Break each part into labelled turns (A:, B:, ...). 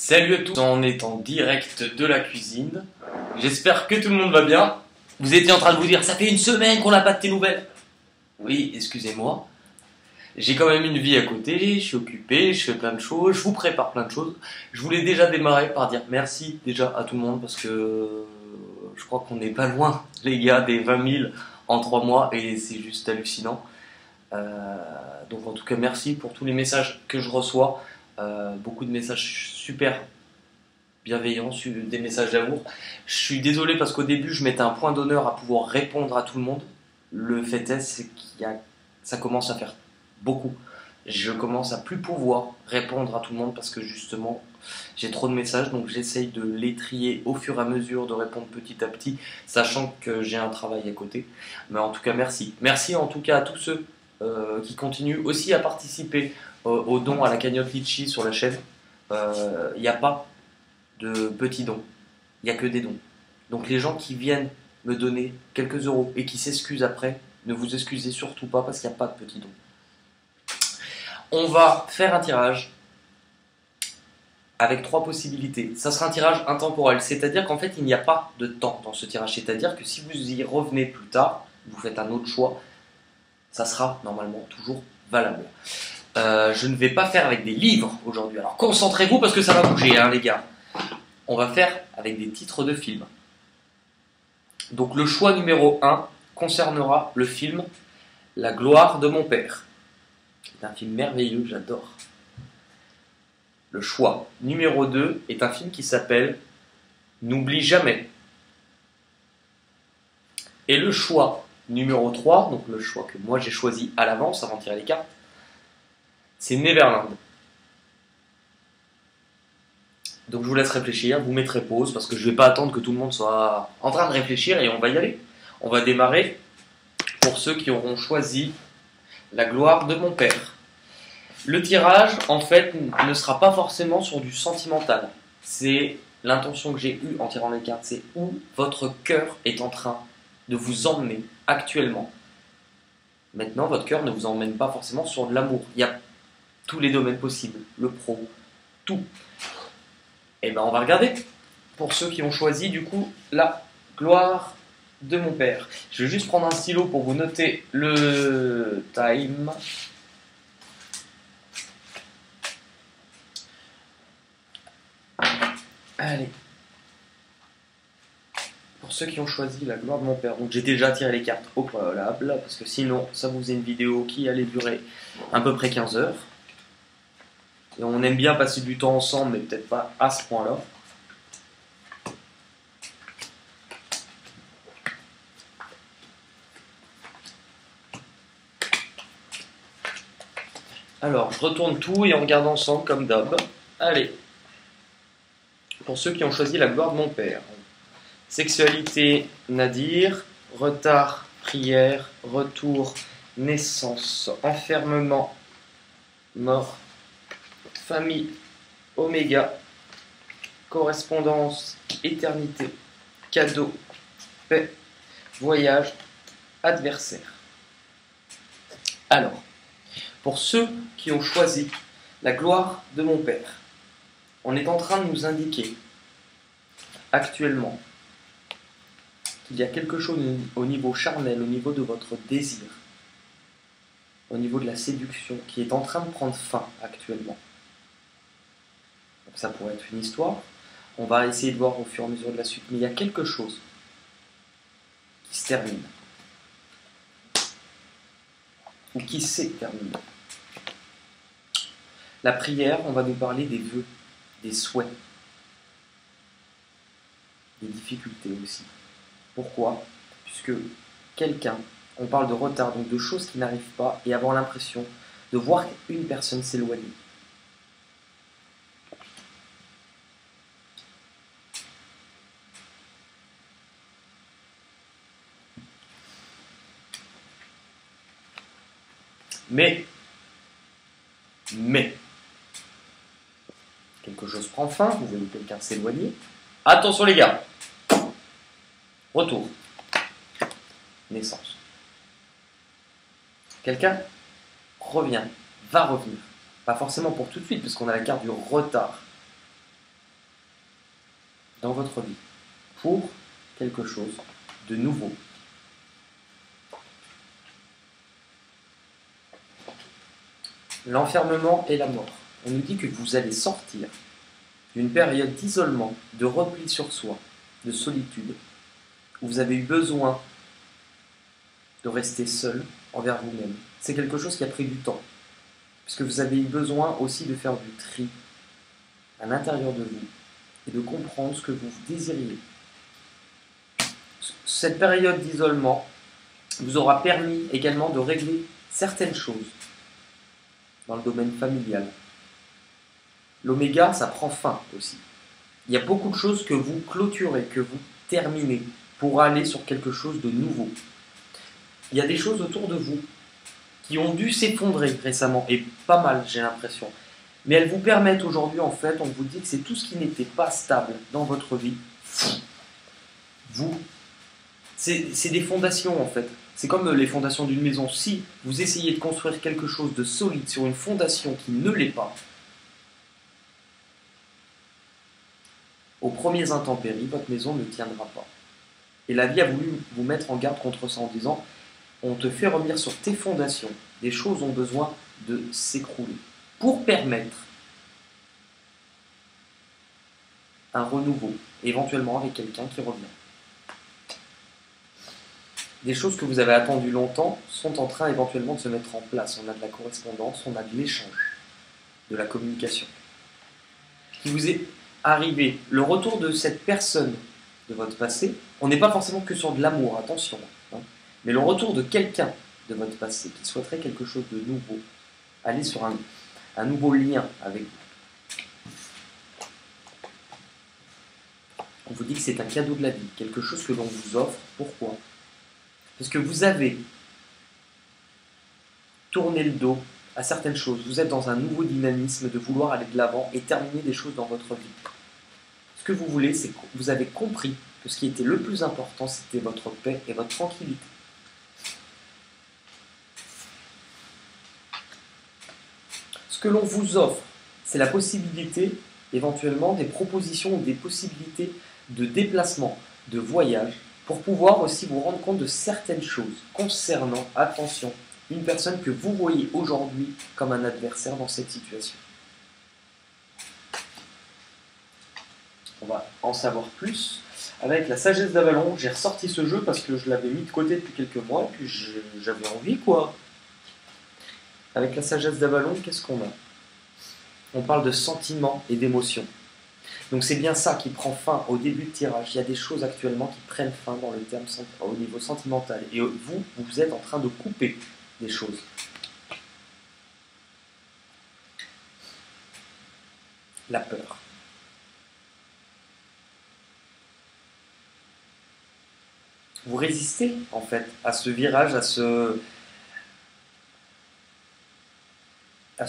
A: Salut à tous, on est en direct de la cuisine. J'espère que tout le monde va bien. Vous étiez en train de vous dire, ça fait une semaine qu'on n'a pas de tes nouvelles. Oui, excusez-moi. J'ai quand même une vie à côté, je suis occupé, je fais plein de choses, je vous prépare plein de choses. Je voulais déjà démarrer par dire merci déjà à tout le monde parce que je crois qu'on n'est pas loin, les gars, des 20 000 en 3 mois et c'est juste hallucinant. Donc en tout cas, merci pour tous les messages que je reçois. Beaucoup de messages super bienveillants, des messages d'amour. Je suis désolé parce qu'au début, je mettais un point d'honneur à pouvoir répondre à tout le monde. Le fait est, c'est ça commence à faire beaucoup. Je commence à plus pouvoir répondre à tout le monde parce que justement, j'ai trop de messages. Donc j'essaye de les trier au fur et à mesure, de répondre petit à petit, sachant que j'ai un travail à côté. Mais en tout cas, merci. Merci en tout cas à tous ceux qui continuent aussi à participer aux dons à la cagnotte Litchi sur la chaîne. Il n'y a pas de petits dons, il n'y a que des dons. Donc les gens qui viennent me donner quelques euros et qui s'excusent après, ne vous excusez surtout pas parce qu'il n'y a pas de petits dons. On va faire un tirage avec 3 possibilités. Ça sera un tirage intemporel, c'est-à-dire qu'en fait il n'y a pas de temps dans ce tirage. C'est-à-dire que si vous y revenez plus tard, vous faites un autre choix, ça sera normalement toujours valable. Je ne vais pas faire avec des livres aujourd'hui. Alors concentrez-vous parce que ça va bouger, hein, les gars. On va faire avec des titres de films. Donc le choix numéro 1 concernera le film La gloire de mon père. C'est un film merveilleux, j'adore. Le choix numéro 2 est un film qui s'appelle N'oublie jamais. Et le choix numéro 3, donc le choix que moi j'ai choisi à l'avance avant de tirer les cartes, c'est Neverland. Donc je vous laisse réfléchir, vous mettrez pause parce que je ne vais pas attendre que tout le monde soit en train de réfléchir et on va y aller. On va démarrer pour ceux qui auront choisi La gloire de mon père. Le tirage, en fait, ne sera pas forcément sur du sentimental. C'est l'intention que j'ai eue en tirant les cartes, c'est où votre cœur est en train de vous emmener actuellement. Maintenant, votre cœur ne vous emmène pas forcément sur de l'amour. Il y a tous les domaines possibles, le pro, tout. Et bien on va regarder pour ceux qui ont choisi du coup La gloire de mon père. Je vais juste prendre un stylo pour vous noter le time. Allez. Pour ceux qui ont choisi La gloire de mon père, donc j'ai déjà tiré les cartes au préalable parce que sinon ça vous faisait une vidéo qui allait durer à peu près 15 heures. Et on aime bien passer du temps ensemble, mais peut-être pas à ce point-là. Alors, je retourne tout et on regarde ensemble comme d'hab. Allez. Pour ceux qui ont choisi La gloire de mon père. Sexualité, Nadir. Retard, prière. Retour, naissance. Enfermement, mort. Famille, Oméga, correspondance, éternité, cadeau, paix, voyage, adversaire. Alors, pour ceux qui ont choisi La gloire de mon père, on est en train de nous indiquer actuellement qu'il y a quelque chose au niveau charnel, au niveau de votre désir, au niveau de la séduction, qui est en train de prendre fin actuellement. Ça pourrait être une histoire. On va essayer de voir au fur et à mesure de la suite. Mais il y a quelque chose qui se termine. Ou qui s'est terminé. La prière, on va nous parler des vœux, des souhaits, des difficultés aussi. Pourquoi? Puisque quelqu'un, on parle de retard, donc de choses qui n'arrivent pas, et avoir l'impression de voir une personne s'éloigner. Mais, quelque chose prend fin, vous voyez quelqu'un s'éloigner. Attention les gars, retour, naissance. Quelqu'un revient, va revenir. Pas forcément pour tout de suite, parce qu'on a la carte du retard. dans votre vie pour quelque chose de nouveau. L'enfermement et la mort. On nous dit que vous allez sortir d'une période d'isolement, de repli sur soi, de solitude, où vous avez eu besoin de rester seul envers vous-même. C'est quelque chose qui a pris du temps, puisque vous avez eu besoin aussi de faire du tri à l'intérieur de vous et de comprendre ce que vous désiriez. Cette période d'isolement vous aura permis également de régler certaines choses dans le domaine familial. L'oméga, ça prend fin aussi. Il y a beaucoup de choses que vous clôturez, que vous terminez pour aller sur quelque chose de nouveau. Il y a des choses autour de vous qui ont dû s'effondrer récemment, et pas mal, j'ai l'impression. Mais elles vous permettent aujourd'hui, en fait, on vous dit que c'est tout ce qui n'était pas stable dans votre vie. C'est des fondations, en fait. C'est comme les fondations d'une maison. Si vous essayez de construire quelque chose de solide sur une fondation qui ne l'est pas, aux premiers intempéries, votre maison ne tiendra pas. Et la vie a voulu vous mettre en garde contre ça en disant « On te fait revenir sur tes fondations. Des choses ont besoin de s'écrouler. » Pour permettre un renouveau, éventuellement avec quelqu'un qui revient. Des choses que vous avez attendues longtemps sont en train éventuellement de se mettre en place. On a de la correspondance, on a de l'échange, de la communication. Qui vous est arrivé, le retour de cette personne de votre passé, on n'est pas forcément que sur de l'amour, attention, hein, mais le retour de quelqu'un de votre passé qui souhaiterait quelque chose de nouveau, aller sur un nouveau lien avec vous. On vous dit que c'est un cadeau de la vie, quelque chose que l'on vous offre. Pourquoi ? Parce que vous avez tourné le dos à certaines choses. Vous êtes dans un nouveau dynamisme de vouloir aller de l'avant et terminer des choses dans votre vie. Ce que vous voulez, c'est que vous avez compris que ce qui était le plus important, c'était votre paix et votre tranquillité. Ce que l'on vous offre, c'est la possibilité, éventuellement, des propositions ou des possibilités de déplacement, de voyage, pour pouvoir aussi vous rendre compte de certaines choses concernant, attention, une personne que vous voyez aujourd'hui comme un adversaire dans cette situation. On va en savoir plus. Avec la sagesse d'Avalon, j'ai ressorti ce jeu parce que je l'avais mis de côté depuis quelques mois et puis j'avais envie, quoi. Avec la sagesse d'Avalon, qu'est-ce qu'on a ? On parle de sentiments et d'émotions. Donc c'est bien ça qui prend fin au début de tirage. Il y a des choses actuellement qui prennent fin dans le terme au niveau sentimental. Et vous êtes en train de couper des choses. La peur. Vous résistez en fait à ce virage, à ce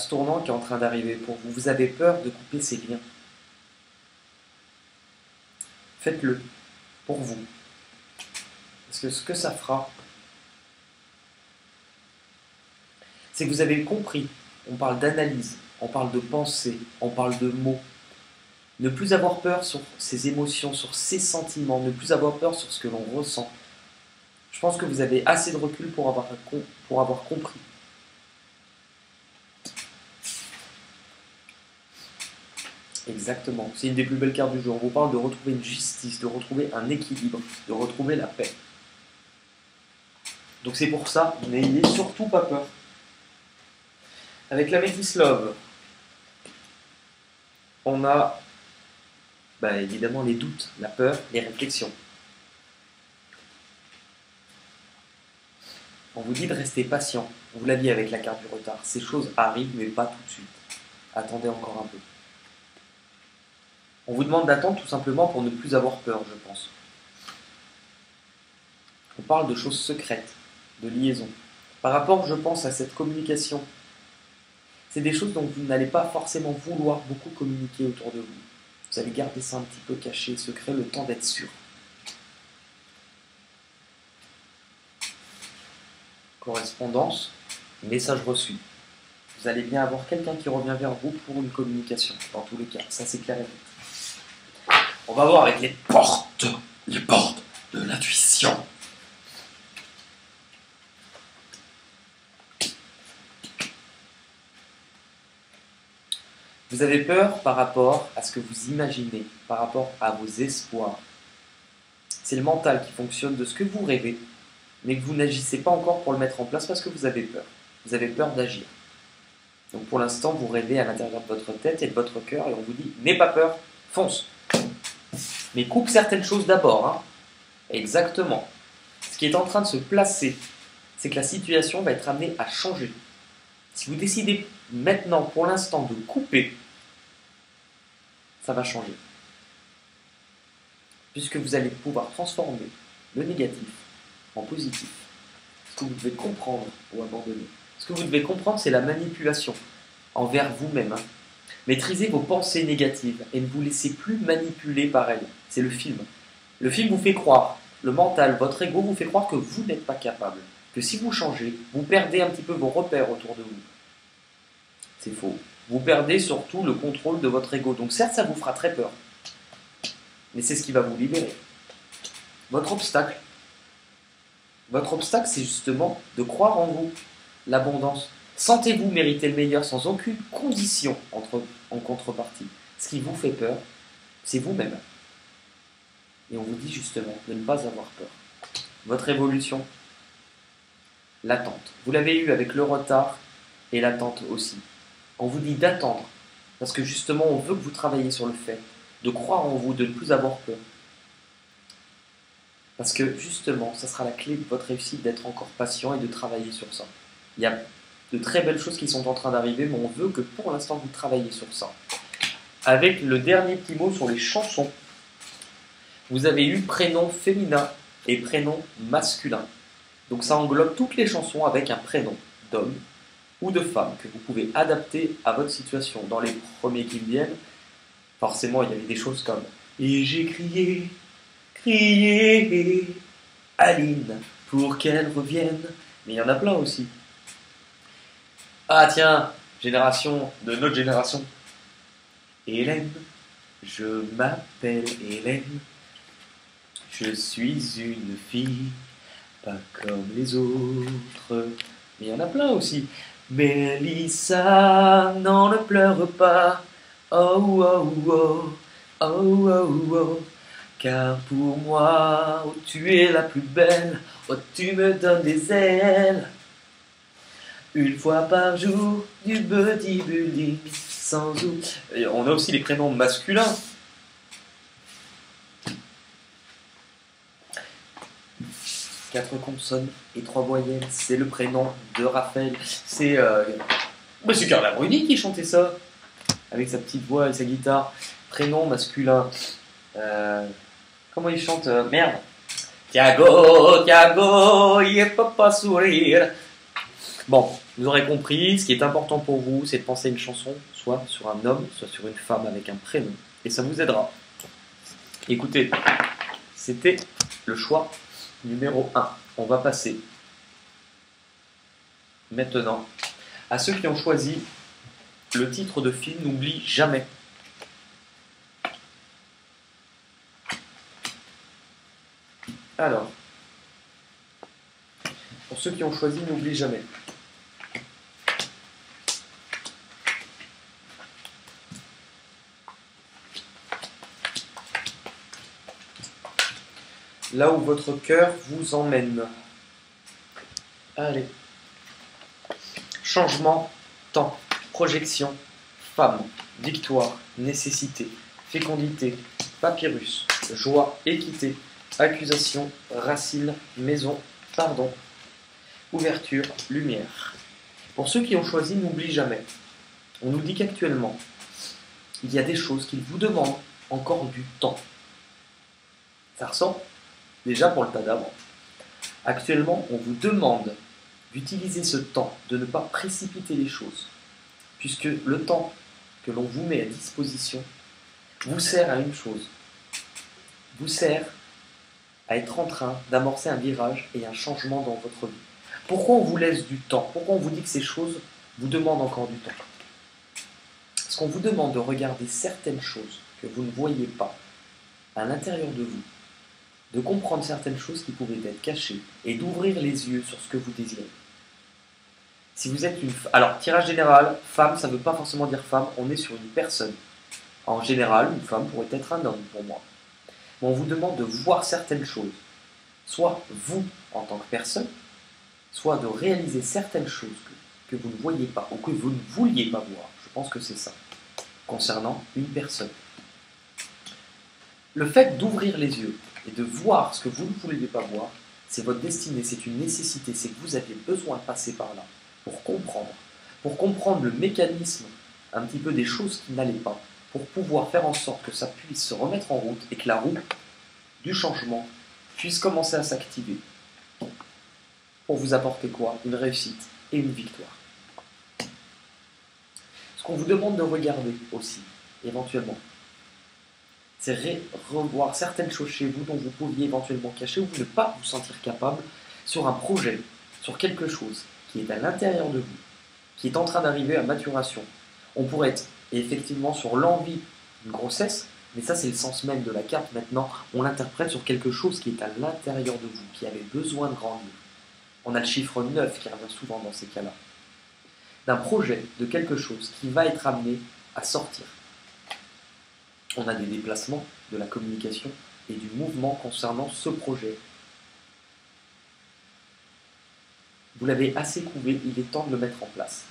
A: tournant qui est en train d'arriver pour vous. Vous avez peur de couper ces liens. Faites-le pour vous. Parce que ce que ça fera, c'est que vous avez compris. On parle d'analyse, on parle de pensée, on parle de mots. Ne plus avoir peur sur ses émotions, sur ses sentiments, ne plus avoir peur sur ce que l'on ressent. Je pense que vous avez assez de recul pour avoir compris. Exactement, c'est une des plus belles cartes du jeu. On vous parle de retrouver une justice, de retrouver un équilibre, de retrouver la paix. Donc c'est pour ça, n'ayez surtout pas peur. Avec la Métis Love, on a évidemment les doutes, la peur, les réflexions. On vous dit de rester patient. Vous l'aviez avec la carte du retard. Ces choses arrivent, mais pas tout de suite. Attendez encore un peu. On vous demande d'attendre tout simplement pour ne plus avoir peur, je pense. On parle de choses secrètes, de liaison. Par rapport, je pense, à cette communication, c'est des choses dont vous n'allez pas forcément vouloir beaucoup communiquer autour de vous. Vous allez garder ça un petit peu caché, secret, le temps d'être sûr. Correspondance, message reçu. Vous allez bien avoir quelqu'un qui revient vers vous pour une communication, dans tous les cas. Ça, c'est clair et net. On va voir avec
B: Les portes de l'intuition.
A: Vous avez peur par rapport à ce que vous imaginez, par rapport à vos espoirs. C'est le mental qui fonctionne de ce que vous rêvez, mais que vous n'agissez pas encore pour le mettre en place parce que vous avez peur. Vous avez peur d'agir. Donc pour l'instant, vous rêvez à l'intérieur de votre tête et de votre cœur et on vous dit « N'aie pas peur, fonce !» Mais coupe certaines choses d'abord. Hein. Exactement. Ce qui est en train de se placer, c'est que la situation va être amenée à changer. Si vous décidez maintenant, pour l'instant, de couper, ça va changer. Puisque vous allez pouvoir transformer le négatif en positif. Ce que vous devez comprendre ou abandonner. Ce que vous devez comprendre, c'est la manipulation envers vous-même. Hein. Maîtrisez vos pensées négatives et ne vous laissez plus manipuler par elles. C'est le film. Le film vous fait croire, le mental, votre ego vous fait croire que vous n'êtes pas capable. Que si vous changez, vous perdez un petit peu vos repères autour de vous. C'est faux. Vous perdez surtout le contrôle de votre ego. Donc certes, ça vous fera très peur. Mais c'est ce qui va vous libérer. Votre obstacle, c'est justement de croire en vous, l'abondance. Sentez-vous mériter le meilleur sans aucune condition en contrepartie. Ce qui vous fait peur, c'est vous-même. Et on vous dit justement de ne pas avoir peur. Votre évolution, l'attente. Vous l'avez eu avec le retard et l'attente aussi. On vous dit d'attendre, parce que justement on veut que vous travailliez sur le fait de croire en vous, de ne plus avoir peur. Parce que justement, ça sera la clé de votre réussite d'être encore patient et de travailler sur ça. Il y a de très belles choses qui sont en train d'arriver, mais on veut que pour l'instant vous travaillez sur ça. Avec le dernier petit mot sur les chansons, vous avez eu prénom féminin et prénom masculin. Donc ça englobe toutes les chansons avec un prénom d'homme ou de femme que vous pouvez adapter à votre situation. Dans les premiers qui viennent, forcément il y avait des choses comme « Et j'ai crié, crié, Aline, pour qu'elle revienne ». Mais il y en a plein aussi. Ah tiens, génération de notre génération. Hélène, je m'appelle Hélène. Je suis une fille, pas comme les autres. Mais il y en a plein aussi. Mélissa, non, ne pleure pas. Oh, oh, oh, oh, oh, oh. Car pour moi, oh, tu es la plus belle. Oh, tu me donnes des ailes. Une fois par jour, du bodybuilding, sans ou. Et on a aussi les prénoms masculins. Quatre consonnes et 3 voyelles, c'est le prénom de Raphaël. C'est Carla Bruni qui chantait ça, avec sa petite voix et sa guitare. Prénom masculin. Comment il chante merde. Tiago, Tiago, il peut pas sourire. Bon, vous aurez compris, ce qui est important pour vous, c'est de penser une chanson, soit sur un homme, soit sur une femme avec un prénom. Et ça vous aidera. Écoutez, c'était le choix numéro 1. On va passer maintenant à ceux qui ont choisi le titre de film N'oublie jamais. Alors, pour ceux qui ont choisi N'oublie jamais. Là où votre cœur vous emmène. Allez. Changement, temps, projection, femme, victoire, nécessité, fécondité, papyrus, joie, équité, accusation, racine, maison, pardon, ouverture, lumière. Pour ceux qui ont choisi N'oublie jamais, on nous dit qu'actuellement, il y a des choses qui vous demandent encore du temps. Ça ressort déjà pour le tas d'avant. Actuellement, on vous demande d'utiliser ce temps, de ne pas précipiter les choses, puisque le temps que l'on vous met à disposition vous sert à une chose, vous sert à être en train d'amorcer un virage et un changement dans votre vie. Pourquoi on vous laisse du temps? Pourquoi on vous dit que ces choses vous demandent encore du temps? Parce qu'on vous demande de regarder certaines choses que vous ne voyez pas à l'intérieur de vous, de comprendre certaines choses qui pouvaient être cachées et d'ouvrir les yeux sur ce que vous désirez. Si vous êtes alors, tirage général, femme, ça ne veut pas forcément dire femme, on est sur une personne. En général, une femme pourrait être un homme pour moi. Mais on vous demande de voir certaines choses, soit vous en tant que personne, soit de réaliser certaines choses que vous ne voyez pas ou que vous ne vouliez pas voir. Je pense que c'est ça, concernant une personne. Le fait d'ouvrir les yeux et de voir ce que vous ne vouliez pas voir, c'est votre destinée, c'est une nécessité, c'est que vous aviez besoin de passer par là pour comprendre le mécanisme un petit peu des choses qui n'allaient pas, pour pouvoir faire en sorte que ça puisse se remettre en route et que la roue du changement puisse commencer à s'activer pour vous apporter quoi? Une réussite et une victoire. Ce qu'on vous demande de regarder aussi, éventuellement, c'est revoir certaines choses chez vous dont vous pouviez éventuellement cacher ou ne pas vous sentir capable sur un projet, sur quelque chose qui est à l'intérieur de vous, qui est en train d'arriver à maturation. On pourrait être effectivement sur l'envie d'une grossesse, mais ça c'est le sens même de la carte. Maintenant, on l'interprète sur quelque chose qui est à l'intérieur de vous, qui avait besoin de grandir. On a le chiffre 9 qui revient souvent dans ces cas-là. D'un projet, de quelque chose qui va être amené à sortir. On a des déplacements, de la communication et du mouvement concernant ce projet. Vous l'avez assez couvé, il est temps de le mettre en place.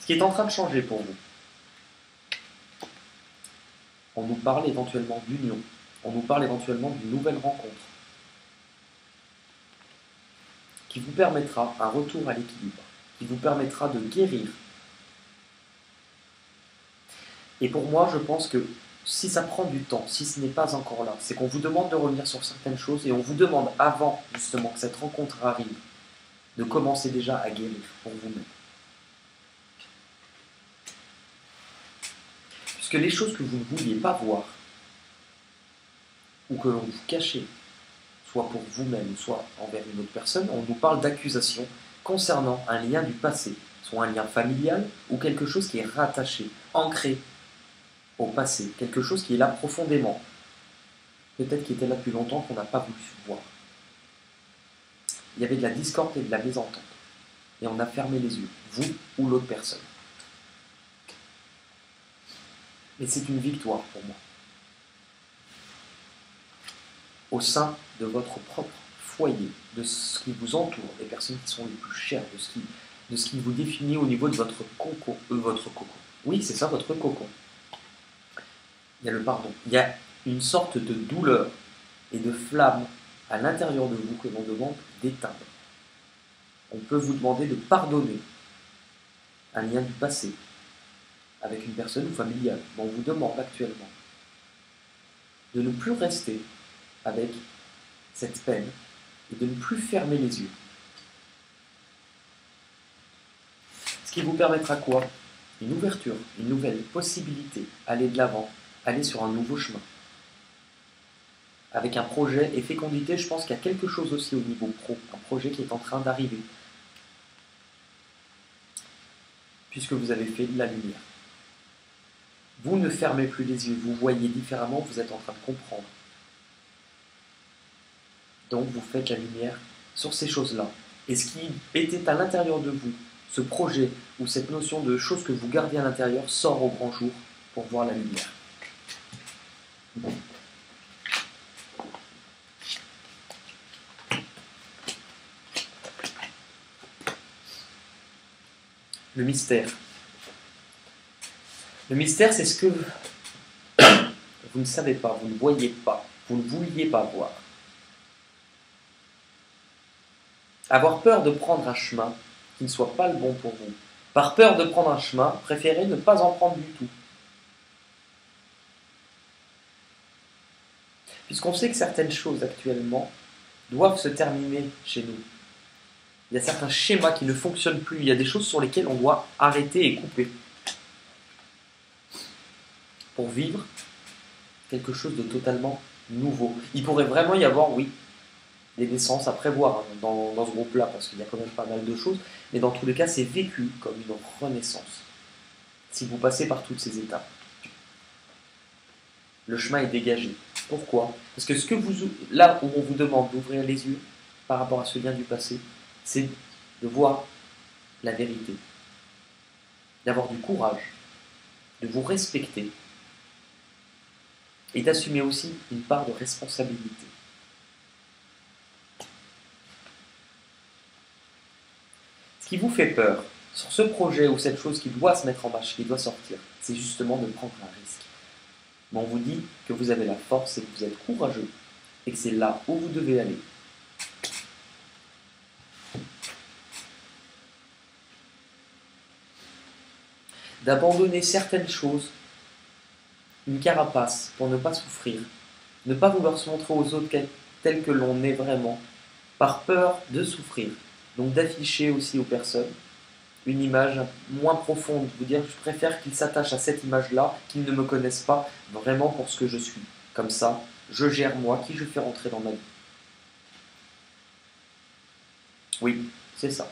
A: Ce qui est en train de changer pour vous. On nous parle éventuellement d'union, on nous parle éventuellement d'une nouvelle rencontre qui vous permettra un retour à l'équilibre, qui vous permettra de guérir. Et pour moi, je pense que si ça prend du temps, si ce n'est pas encore là, c'est qu'on vous demande de revenir sur certaines choses et on vous demande, avant justement que cette rencontre arrive, de commencer déjà à guérir pour vous-même. Puisque les choses que vous ne vouliez pas voir, ou que l'on vous cachait, soit pour vous-même, soit envers une autre personne, on nous parle d'accusation concernant un lien du passé, soit un lien familial ou quelque chose qui est rattaché, ancré au passé, quelque chose qui est là profondément, peut-être qui était là depuis longtemps qu'on n'a pas voulu voir. Il y avait de la discorde et de la mésentente, et on a fermé les yeux, vous ou l'autre personne. Et c'est une victoire pour moi. Au sein de votre propre foyer, de ce qui vous entoure, des personnes qui sont les plus chères, de ce qui vous définit au niveau de votre cocon. Oui, c'est ça, votre cocon. Il y a le pardon. Il y a une sorte de douleur et de flamme à l'intérieur de vous que l'on demande d'éteindre. On peut vous demander de pardonner un lien du passé avec une personne ou familiale. Mais on vous demande actuellement de ne plus rester avec cette peine et de ne plus fermer les yeux. Ce qui vous permettra quoi? Une ouverture, une nouvelle possibilité, aller de l'avant, aller sur un nouveau chemin. Avec un projet et fécondité, je pense qu'il y a quelque chose aussi au niveau pro, un projet qui est en train d'arriver. Puisque vous avez fait de la lumière. Vous ne fermez plus les yeux, vous voyez différemment, vous êtes en train de comprendre. Donc vous faites la lumière sur ces choses-là. Et ce qui était à l'intérieur de vous, ce projet ou cette notion de choses que vous gardiez à l'intérieur, sort au grand jour pour voir la lumière. Le mystère. Le mystère, c'est ce que vous ne savez pas, vous ne voyez pas, vous ne vouliez pas voir. Avoir peur de prendre un chemin qui ne soit pas le bon pour vous. Par peur de prendre un chemin, préférez ne pas en prendre du tout. Puisqu'on sait que certaines choses actuellement doivent se terminer chez nous. Il y a certains schémas qui ne fonctionnent plus, il y a des choses sur lesquelles on doit arrêter et couper. Pour vivre quelque chose de totalement nouveau. Il pourrait vraiment y avoir, oui, des naissances à prévoir dans ce groupe-là, parce qu'il y a quand même pas mal de choses, mais dans tous les cas, c'est vécu comme une renaissance, si vous passez par toutes ces étapes. Le chemin est dégagé. Pourquoi? Parce que là où on vous demande d'ouvrir les yeux par rapport à ce lien du passé, c'est de voir la vérité, d'avoir du courage, de vous respecter et d'assumer aussi une part de responsabilité. Ce qui vous fait peur sur ce projet ou cette chose qui doit se mettre en marche, qui doit sortir, c'est justement de prendre un risque. Mais on vous dit que vous avez la force et que vous êtes courageux et que c'est là où vous devez aller. D'abandonner certaines choses, une carapace pour ne pas souffrir, ne pas vouloir se montrer aux autres tel que l'on est vraiment, par peur de souffrir. Donc d'afficher aussi aux personnes une image moins profonde, vous dire je préfère qu'ils s'attachent à cette image-là, qu'ils ne me connaissent pas vraiment pour ce que je suis. Comme ça, je gère moi qui je fais rentrer dans ma vie. Oui, c'est ça.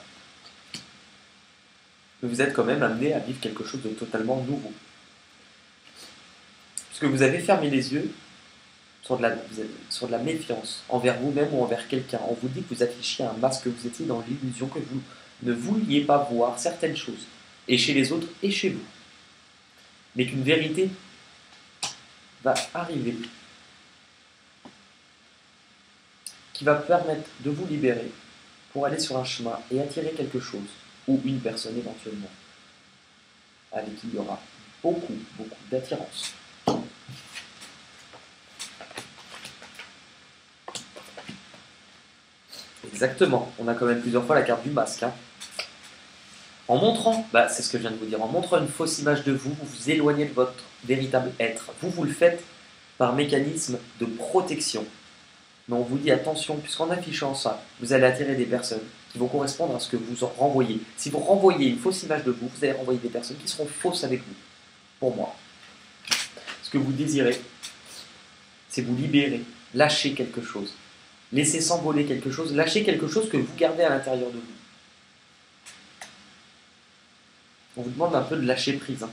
A: Mais vous êtes quand même amené à vivre quelque chose de totalement nouveau. Parce que vous avez fermé les yeux sur de la méfiance envers vous-même ou envers quelqu'un. On vous dit que vous affichiez un masque, que vous étiez dans l'illusion que vous ne vouliez pas voir certaines choses, et chez les autres et chez vous. Mais qu'une vérité va arriver, qui va permettre de vous libérer pour aller sur un chemin et attirer quelque chose, ou une personne éventuellement, avec qui il y aura beaucoup d'attirance. Exactement, on a quand même plusieurs fois la carte du masque. En montrant, c'est ce que je viens de vous dire, en montrant une fausse image de vous, vous vous éloignez de votre véritable être. Vous le faites par mécanisme de protection. Mais on vous dit attention, puisqu'en affichant ça, vous allez attirer des personnes qui vont correspondre à ce que vous en renvoyez. Si vous renvoyez une fausse image de vous, vous allez renvoyer des personnes qui seront fausses avec vous. Pour moi. Ce que vous désirez, c'est vous libérer, lâcher quelque chose. Laisser s'envoler quelque chose, lâcher quelque chose que vous gardez à l'intérieur de vous. On vous demande un peu de lâcher prise.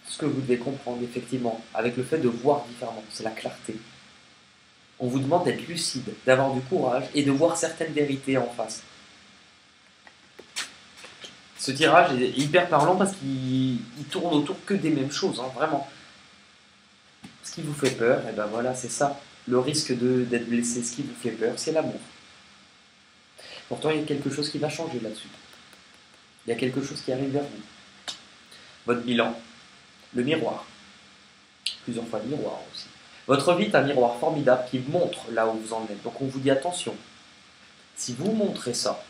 A: Ce que vous devez comprendre, effectivement, avec le fait de voir différemment, c'est la clarté. On vous demande d'être lucide, d'avoir du courage et de voir certaines vérités en face. Ce tirage est hyper parlant parce qu'il tourne autour que des mêmes choses, vraiment. Ce qui vous fait peur, et ben voilà, c'est ça. Le risque d'être blessé, ce qui vous fait peur, c'est l'amour. Pourtant, il y a quelque chose qui va changer là-dessus. Il y a quelque chose qui arrive vers vous. Votre bilan, le miroir. Plusieurs fois le miroir aussi. Votre vie est un miroir formidable qui montre là où vous en êtes. Donc on vous dit attention. Si vous montrez ça,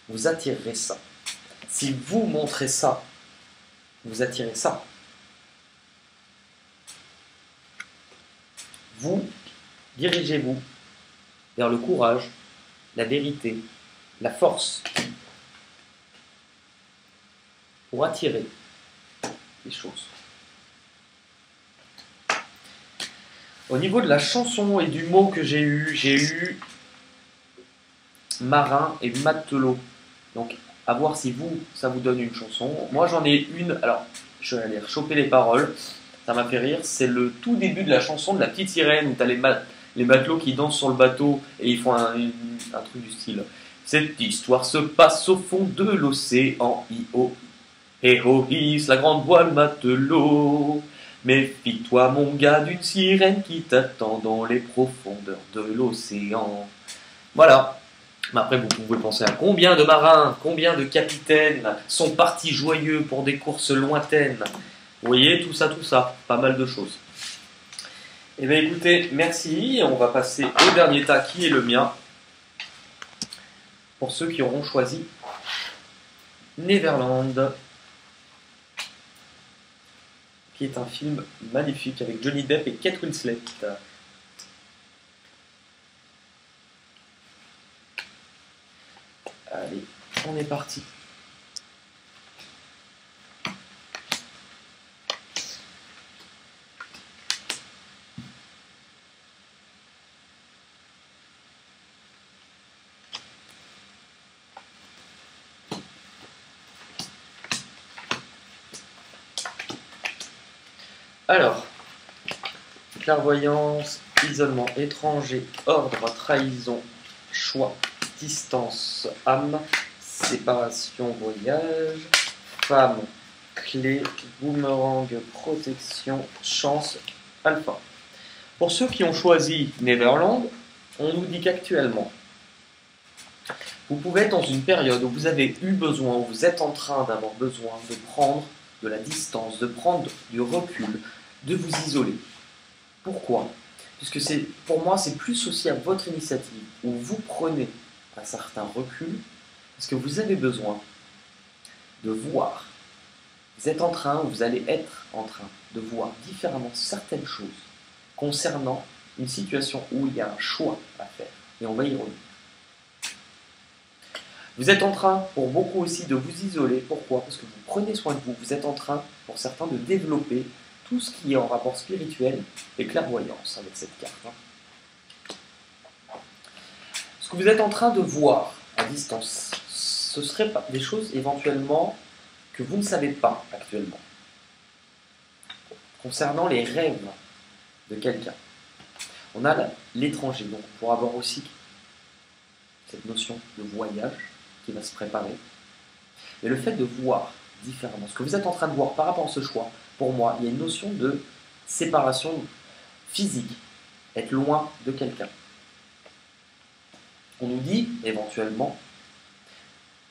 A: vous attirerez ça. Si vous montrez ça, vous attirez ça. Vous, dirigez-vous vers le courage, la vérité, la force pour attirer les choses. Au niveau de la chanson et du mot que j'ai eu marin et matelot. Donc, à voir si ça vous donne une chanson. Moi, j'en ai une. Alors, je vais aller choper les paroles. Ça m'a fait rire. C'est le tout début de la chanson de La Petite Sirène où tu as les matelots qui dansent sur le bateau et ils font un truc du style. Cette histoire se passe au fond de l'océan. Héroïs, la grande voile matelot. Méfie-toi, mon gars, d'une sirène qui t'attend dans les profondeurs de l'océan. Voilà. Mais après, vous pouvez penser à combien de marins, combien de capitaines sont partis joyeux pour des courses lointaines. Vous voyez, tout ça, pas mal de choses. Eh bien, écoutez, merci. On va passer au dernier tas qui est le mien. Pour ceux qui auront choisi Neverland, qui est un film magnifique avec Johnny Depp et Kate Winslet. Allez, on est parti. Alors, clairvoyance, isolement, étranger, ordre, trahison, choix, distance, âme, séparation, voyage, femme, clé, boomerang, protection, chance, alpha. Pour ceux qui ont choisi Neverland, on nous dit qu'actuellement, vous pouvez être dans une période où vous avez eu besoin, où vous êtes en train d'avoir besoin de prendre de la distance, de prendre du recul, de vous isoler. Pourquoi? Puisque pour moi, c'est plus aussi à votre initiative, où vous prenez un certain recul, parce que vous avez besoin de voir. Vous êtes en train, ou vous allez être en train de voir différemment certaines choses concernant une situation où il y a un choix à faire. Et on va y revenir. Vous êtes en train, pour beaucoup aussi, de vous isoler. Pourquoi? Parce que vous prenez soin de vous. Vous êtes en train, pour certains, de développer tout ce qui est en rapport spirituel et clairvoyance avec cette carte. Ce que vous êtes en train de voir à distance, ce seraient des choses éventuellement que vous ne savez pas actuellement. Concernant les rêves de quelqu'un. On a l'étranger, donc pour avoir aussi cette notion de voyage qui va se préparer. Mais le fait de voir différemment, ce que vous êtes en train de voir par rapport à ce choix, pour moi, il y a une notion de séparation physique, être loin de quelqu'un. On nous dit éventuellement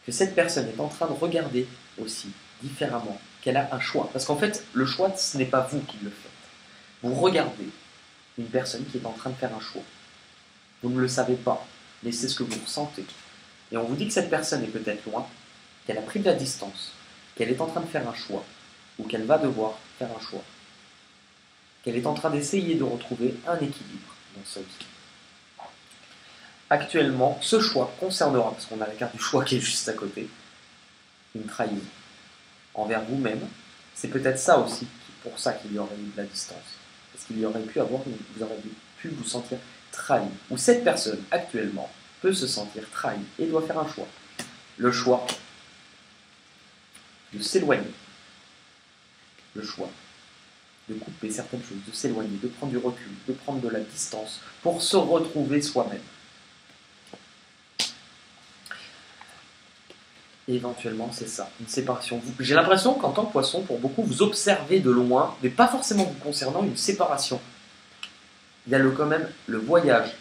A: que cette personne est en train de regarder aussi différemment, qu'elle a un choix. Parce qu'en fait, le choix, ce n'est pas vous qui le faites. Vous regardez une personne qui est en train de faire un choix. Vous ne le savez pas, mais c'est ce que vous ressentez. Et on vous dit que cette personne est peut-être loin, qu'elle a pris de la distance, qu'elle est en train de faire un choix, ou qu'elle va devoir faire un choix, qu'elle est en train d'essayer de retrouver un équilibre dans sa vie. Actuellement, ce choix concernera, parce qu'on a la carte du choix qui est juste à côté, une trahison envers vous-même. C'est peut-être ça aussi, pour ça qu'il y aurait eu de la distance. Parce qu'il y aurait pu avoir, vous aurez pu vous sentir trahi. Ou cette personne, actuellement, peut se sentir trahi et doit faire un choix. Le choix de s'éloigner. Le choix de couper certaines choses, de s'éloigner, de prendre du recul, de prendre de la distance pour se retrouver soi-même. Et éventuellement, c'est ça, une séparation. J'ai l'impression qu'en tant que poisson, pour beaucoup, vous observez de loin, mais pas forcément vous concernant, une séparation. Il y a quand même le voyage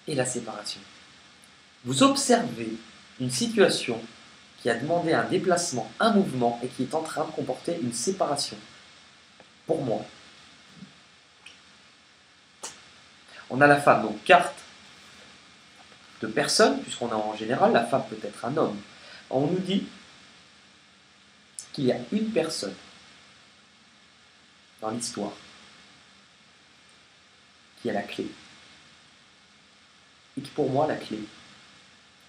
A: et la séparation. Vous observez une situation qui a demandé un déplacement, un mouvement, et qui est en train de comporter une séparation. Pour moi. On a la femme, donc carte de personne, puisqu'on a en général, la femme peut être un homme. On nous dit qu'il y a une personne dans l'histoire qui a la clé. Et qui pour moi, la clé,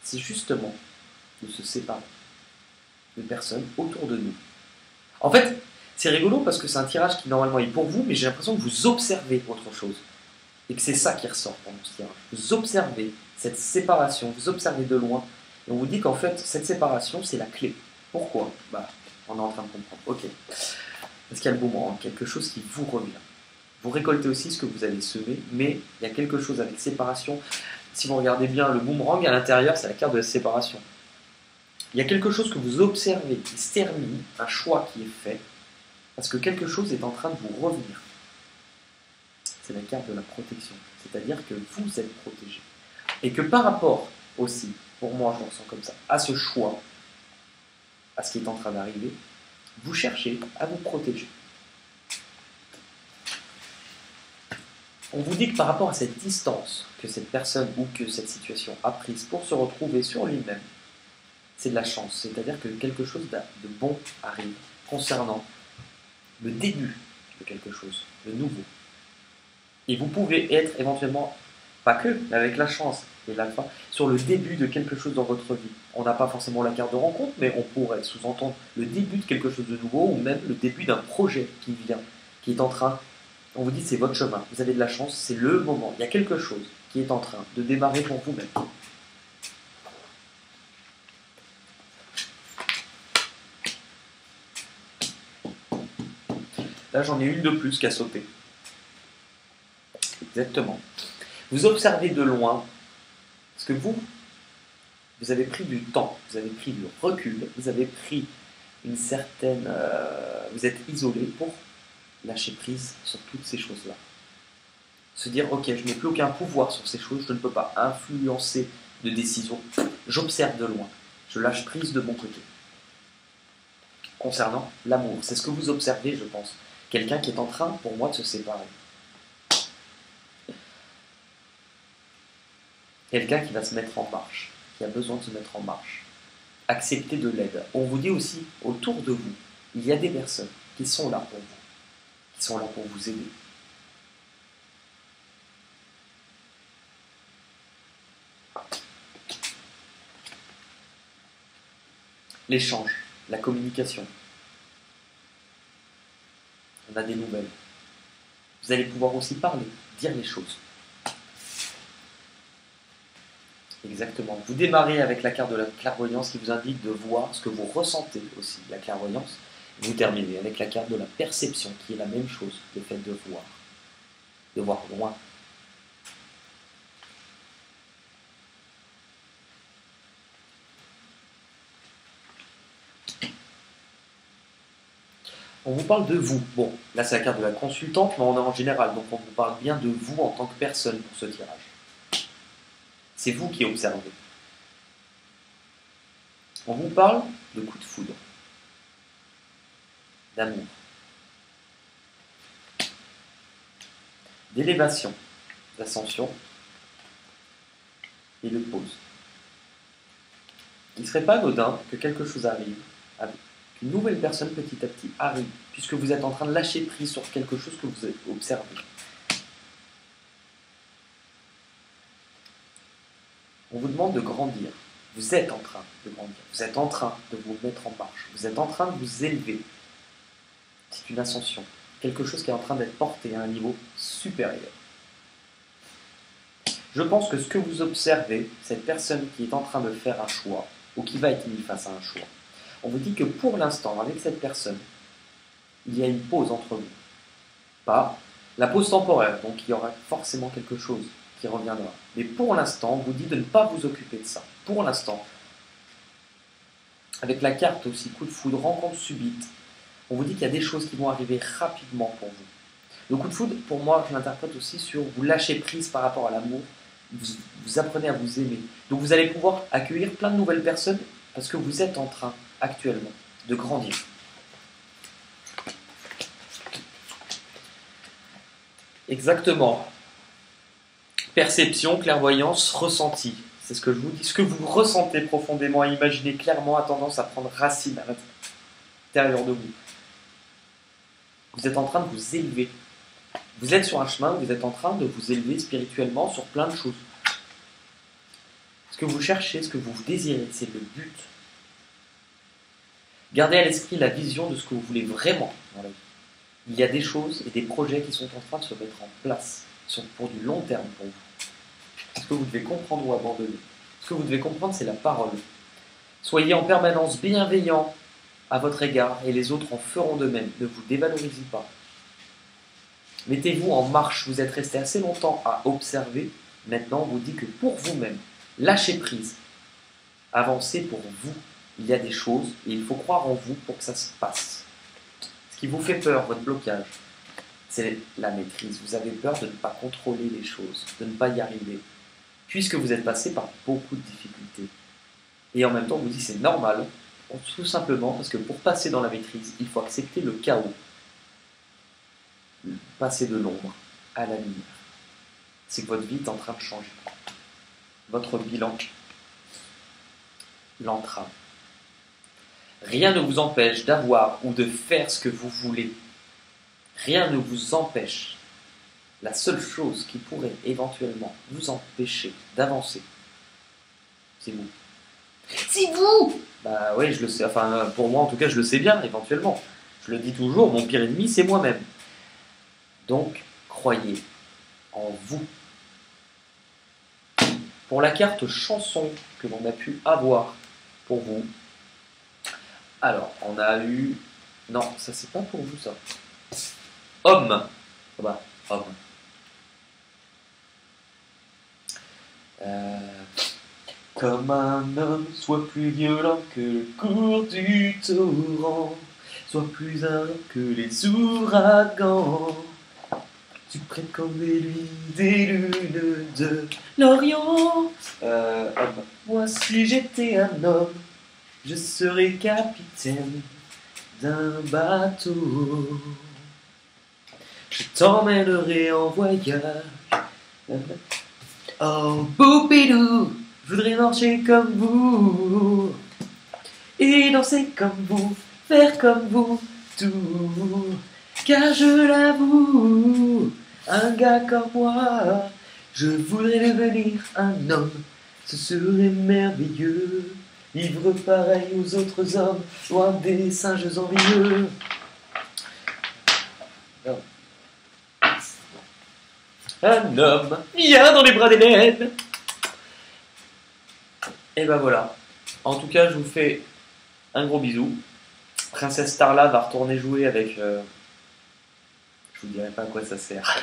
A: c'est justement de se séparer de personnes autour de nous. En fait, c'est rigolo parce que c'est un tirage qui normalement est pour vous, mais j'ai l'impression que vous observez autre chose. Et que c'est ça qui ressort pendant ce tirage. Vous observez cette séparation, vous observez de loin, et on vous dit qu'en fait, cette séparation, c'est la clé. Pourquoi? On est en train de comprendre. Ok. Parce qu'il y a le boomerang, quelque chose qui vous revient. Vous récoltez aussi ce que vous avez semé, mais il y a quelque chose avec séparation. Si vous regardez bien le boomerang, à l'intérieur, c'est la carte de la séparation. Il y a quelque chose que vous observez qui se termine, un choix qui est fait, parce que quelque chose est en train de vous revenir. C'est la carte de la protection. C'est-à-dire que vous êtes protégé. Et que par rapport aussi, pour moi je le ressens comme ça, à ce choix, à ce qui est en train d'arriver, vous cherchez à vous protéger. On vous dit que par rapport à cette distance que cette personne ou que cette situation a prise pour se retrouver sur lui-même, c'est de la chance. C'est-à-dire que quelque chose de bon arrive concernant le début de quelque chose, le nouveau. Et vous pouvez être éventuellement, pas que, mais avec la chance et l'alpha, sur le début de quelque chose dans votre vie. On n'a pas forcément la carte de rencontre, mais on pourrait sous-entendre le début de quelque chose de nouveau, ou même le début d'un projet qui vient, qui est en train. On vous dit c'est votre chemin, vous avez de la chance, c'est le moment. Il y a quelque chose qui est en train de démarrer pour vous-même. Là, j'en ai une de plus qui a sauté. Exactement. Vous observez de loin, parce que vous avez pris du temps, vous avez pris du recul, vous avez pris une certaine... vous êtes isolé pour lâcher prise sur toutes ces choses-là. Se dire, ok, je n'ai plus aucun pouvoir sur ces choses, je ne peux pas influencer de décision. J'observe de loin, je lâche prise de mon côté. Concernant l'amour, c'est ce que vous observez, je pense. Quelqu'un qui est en train, pour moi, de se séparer. Quelqu'un qui va se mettre en marche, qui a besoin de se mettre en marche. Accepter de l'aide. On vous dit aussi, autour de vous, il y a des personnes qui sont là pour vous, qui sont là pour vous aider. L'échange, la communication. On a des nouvelles. Vous allez pouvoir aussi parler, dire les choses. Exactement. Vous démarrez avec la carte de la clairvoyance qui vous indique de voir ce que vous ressentez aussi, la clairvoyance. Vous terminez avec la carte de la perception qui est la même chose, le fait de voir loin. On vous parle de vous. Bon, là c'est la carte de la consultante, mais on est en général, donc on vous parle bien de vous en tant que personne pour ce tirage. C'est vous qui observez. On vous parle de coup de foudre, d'amour, d'élévation, d'ascension et de pause. Il ne serait pas anodin que quelque chose arrive, qu'une nouvelle personne petit à petit arrive, puisque vous êtes en train de lâcher prise sur quelque chose que vous observez. On vous demande de grandir. Vous êtes en train de grandir. Vous êtes en train de vous mettre en marche. Vous êtes en train de vous élever. C'est une ascension. Quelque chose qui est en train d'être porté à un niveau supérieur. Je pense que ce que vous observez, cette personne qui est en train de faire un choix, ou qui va être mise face à un choix, on vous dit que pour l'instant, avec cette personne, il y a une pause entre vous. Pas la pause temporaire, donc il y aura forcément quelque chose qui reviendra. Mais pour l'instant, on vous dit de ne pas vous occuper de ça. Pour l'instant, avec la carte aussi, coup de foudre, rencontre subite, on vous dit qu'il y a des choses qui vont arriver rapidement pour vous. Le coup de foudre, pour moi, je l'interprète aussi sur vous lâcher prise par rapport à l'amour, vous apprenez à vous aimer. Donc vous allez pouvoir accueillir plein de nouvelles personnes parce que vous êtes en train, actuellement, de grandir. Exactement. Perception, clairvoyance, ressenti. C'est ce que je vous dis. Ce que vous ressentez profondément, imaginez clairement, a tendance à prendre racine à l'intérieur de vous. Vous êtes en train de vous élever. Vous êtes sur un chemin, vous êtes en train de vous élever spirituellement sur plein de choses. Ce que vous cherchez, ce que vous désirez, c'est le but. Gardez à l'esprit la vision de ce que vous voulez vraiment dans la vie. Il y a des choses et des projets qui sont en train de se mettre en place, qui sont pour du long terme pour vous. Ce que vous devez comprendre ou abandonner. Ce que vous devez comprendre, c'est la parole. Soyez en permanence bienveillant à votre égard et les autres en feront de même. Ne vous dévalorisez pas. Mettez-vous en marche. Vous êtes resté assez longtemps à observer. Maintenant, on vous dit que pour vous-même, lâchez prise. Avancez pour vous. Il y a des choses et il faut croire en vous pour que ça se passe. Ce qui vous fait peur, votre blocage, c'est la maîtrise. Vous avez peur de ne pas contrôler les choses, de ne pas y arriver, puisque vous êtes passé par beaucoup de difficultés. Et en même temps, on vous dit c'est normal, tout simplement parce que pour passer dans la maîtrise, il faut accepter le chaos. Passer de l'ombre à la lumière. C'est que votre vie est en train de changer. Votre bilan l'entrave. Rien ne vous empêche d'avoir ou de faire ce que vous voulez. Rien ne vous empêche. La seule chose qui pourrait éventuellement vous empêcher d'avancer, c'est vous. C'est vous! Bah oui, je le sais. Enfin, pour moi, en tout cas, je le sais bien, éventuellement. Je le dis toujours, mon pire ennemi, c'est moi-même. Donc, croyez en vous. Pour la carte chanson que l'on a pu avoir pour vous, alors, on a eu... Non, ça c'est pas pour vous ça. Homme. Bah, homme. Comme un homme, sois plus violent que le cours du torrent, sois plus ardent que les ouragans, suprême comme des lunes de l'Orient. Homme. Moi, si j'étais un homme, je serais capitaine d'un bateau. Je t'emmènerai en voyage. Oh, Poupidou, je voudrais marcher comme vous, et danser comme vous, faire comme vous, tout. Car je l'avoue, un gars comme moi, je voudrais devenir un homme, ce serait merveilleux. Vivre pareil aux autres hommes, loin des singes envieux. Un homme vient dans les bras d'Hélène. Et ben voilà. En tout cas, je vous fais un gros bisou. Princesse Starla va retourner jouer avec... Je vous dirai pas à quoi ça sert.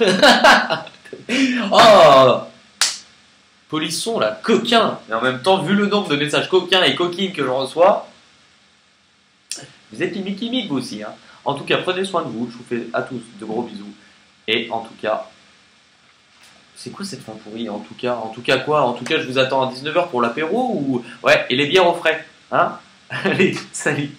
A: Oh, Polisson, là, coquin. Mais en même temps, vu le nombre de messages coquins et coquines que je reçois, vous êtes limite vous aussi. Hein. En tout cas, prenez soin de vous. Je vous fais à tous de gros bisous. Et en tout cas... C'est quoi cette fin pourrie? En tout cas quoi? En tout cas, je vous attends à 19h pour l'apéro ou... Ouais, et les bières au frais. Hein? Allez, salut!